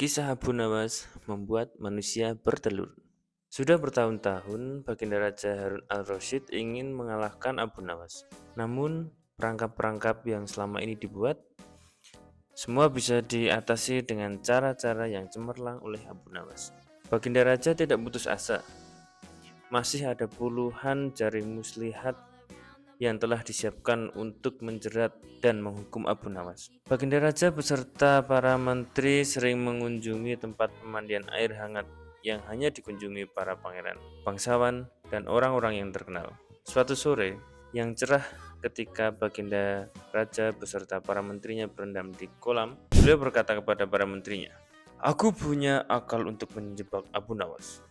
Kisah Abu Nawas membuat manusia bertelur. Sudah bertahun-tahun Baginda Raja Harun al-Rasyid ingin mengalahkan Abu Nawas. Namun, perangkap-perangkap yang selama ini dibuat, semua bisa diatasi dengan cara-cara yang cemerlang oleh Abu Nawas. Baginda Raja tidak putus asa. Masih ada puluhan jaring muslihat yang telah disiapkan untuk menjerat dan menghukum Abu Nawas. Baginda Raja beserta para menteri sering mengunjungi tempat pemandian air hangat yang hanya dikunjungi para pangeran, bangsawan, dan orang-orang yang terkenal. Suatu sore yang cerah ketika Baginda Raja beserta para menterinya berendam di kolam, beliau berkata kepada para menterinya, "Aku punya akal untuk menjebak Abu Nawas,"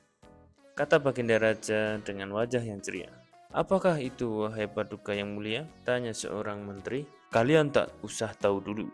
kata Baginda Raja dengan wajah yang ceria. "Apakah itu, wahai Paduka yang mulia?" tanya seorang menteri. "Kalian tak usah tahu dulu.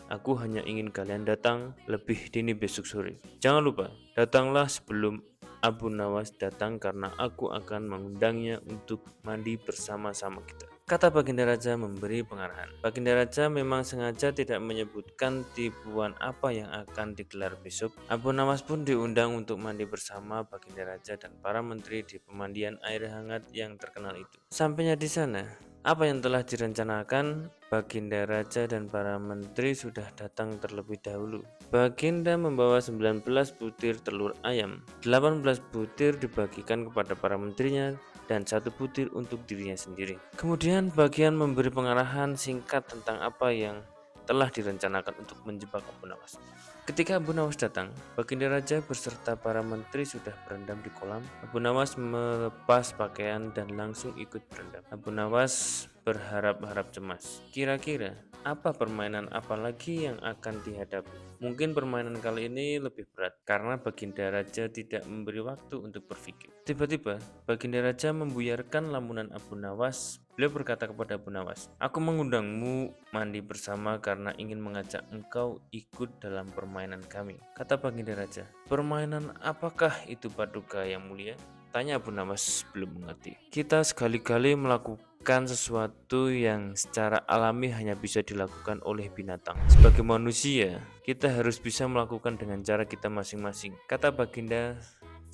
Aku hanya ingin kalian datang lebih dini besok sore. Jangan lupa, datanglah sebelum Abu Nawas datang karena aku akan mengundangnya untuk mandi bersama-sama kita," kata Baginda Raja memberi pengarahan. Baginda Raja memang sengaja tidak menyebutkan tipuan apa yang akan digelar besok. Abu Nawas pun diundang untuk mandi bersama Baginda Raja dan para menteri di pemandian air hangat yang terkenal itu. Sampainya di sana, apa yang telah direncanakan, Baginda Raja dan para menteri sudah datang terlebih dahulu. Baginda membawa 19 butir telur ayam. 18 butir dibagikan kepada para menterinya dan 1 butir untuk dirinya sendiri. Kemudian bagian memberi pengarahan singkat tentang apa yang telah direncanakan untuk menjebak Abu Nawas. Ketika Abu Nawas datang, Baginda Raja beserta para menteri sudah berendam di kolam. Abu Nawas melepas pakaian dan langsung ikut berendam. Abu Nawas berharap-harap cemas. Kira-kira apa permainan apa lagi yang akan dihadapi? Mungkin permainan kali ini lebih berat karena Baginda Raja tidak memberi waktu untuk berpikir. Tiba-tiba, Baginda Raja membuyarkan lamunan Abu Nawas. Beliau berkata kepada Abu Nawas, "Aku mengundangmu mandi bersama karena ingin mengajak engkau ikut dalam permainan kami," kata Baginda Raja. "Permainan apakah itu, Paduka yang mulia?" tanya Abu Nawas belum mengerti. "Kita sekali-kali melakukan sesuatu yang secara alami hanya bisa dilakukan oleh binatang. Sebagai manusia, kita harus bisa melakukan dengan cara kita masing-masing," kata Baginda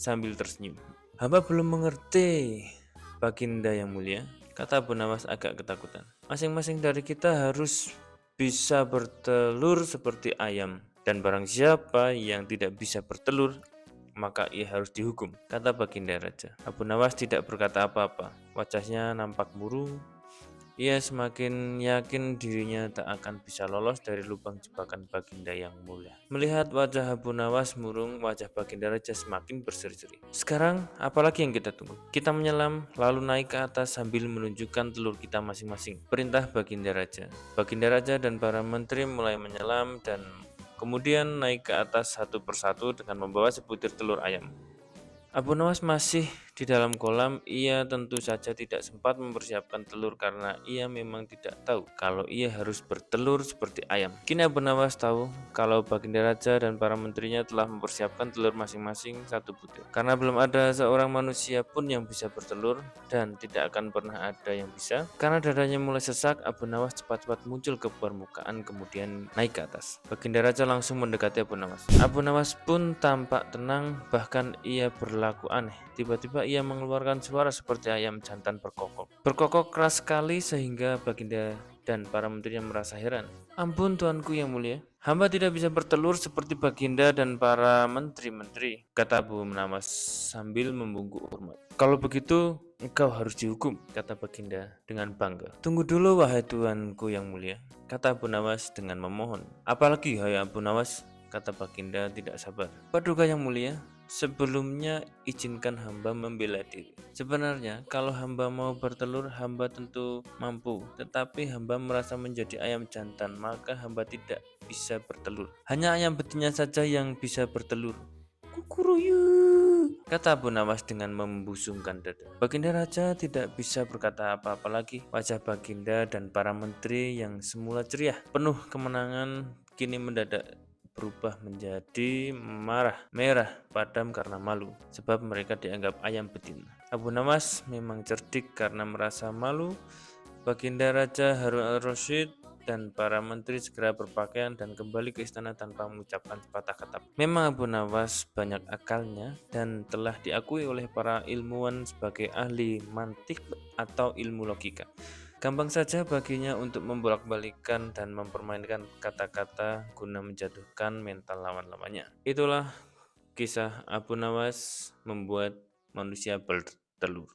sambil tersenyum. "Hamba belum mengerti, Baginda yang mulia," kata Abu Nawas agak ketakutan. "Masing-masing dari kita harus bisa bertelur seperti ayam, dan barang siapa yang tidak bisa bertelur, maka ia harus dihukum," kata Baginda Raja. Abu Nawas tidak berkata apa-apa. Wajahnya nampak murung. Ia semakin yakin dirinya tak akan bisa lolos dari lubang jebakan Baginda yang mulia. Melihat wajah Abu Nawas murung, wajah Baginda Raja semakin berseri-seri. "Sekarang, apalagi yang kita tunggu? Kita menyelam, lalu naik ke atas sambil menunjukkan telur kita masing-masing," perintah Baginda Raja. Baginda Raja dan para menteri mulai menyelam dan kemudian naik ke atas satu persatu dengan membawa sebutir telur ayam. Abu Nawas masih di dalam kolam. Ia tentu saja tidak sempat mempersiapkan telur karena ia memang tidak tahu kalau ia harus bertelur seperti ayam. Kini Abu Nawas tahu kalau Baginda Raja dan para menterinya telah mempersiapkan telur masing-masing 1 butir. Karena belum ada seorang manusia pun yang bisa bertelur dan tidak akan pernah ada yang bisa. Karena dadanya mulai sesak, Abu Nawas cepat-cepat muncul ke permukaan kemudian naik ke atas. Baginda Raja langsung mendekati Abu Nawas. Abu Nawas pun tampak tenang, bahkan ia berlaku aneh. Tiba-tiba ia mengeluarkan suara seperti ayam jantan berkokok. Berkokok keras sekali sehingga Baginda dan para menterinya merasa heran. "Ampun tuanku yang mulia, hamba tidak bisa bertelur seperti Baginda dan para menteri-menteri," kata Abu Nawas sambil membungkuk hormat. "Kalau begitu, engkau harus dihukum," kata Baginda dengan bangga. "Tunggu dulu, wahai tuanku yang mulia," kata Abu Nawas dengan memohon. "Apalagi, hai Abu Nawas?" kata Baginda tidak sabar. "Paduka yang mulia, sebelumnya izinkan hamba membela diri. Sebenarnya kalau hamba mau bertelur, hamba tentu mampu, tetapi hamba merasa menjadi ayam jantan, maka hamba tidak bisa bertelur. Hanya ayam betina saja yang bisa bertelur." "Kukuruyu," kata Abu Nawas dengan membusungkan dada. Baginda Raja tidak bisa berkata apa-apa lagi. Wajah Baginda dan para menteri yang semula ceria, penuh kemenangan, kini mendadak berubah menjadi merah padam karena malu, sebab mereka dianggap ayam betina. Abu Nawas memang cerdik karena merasa malu. Baginda Raja Harun al-Rasyid dan para menteri segera berpakaian dan kembali ke istana tanpa mengucapkan sepatah kata. Memang Abu Nawas banyak akalnya dan telah diakui oleh para ilmuwan sebagai ahli mantik atau ilmu logika. Gampang saja baginya untuk membolak-balikan dan mempermainkan kata-kata guna menjatuhkan mental lawan-lawannya. Itulah kisah Abu Nawas membuat manusia bertelur.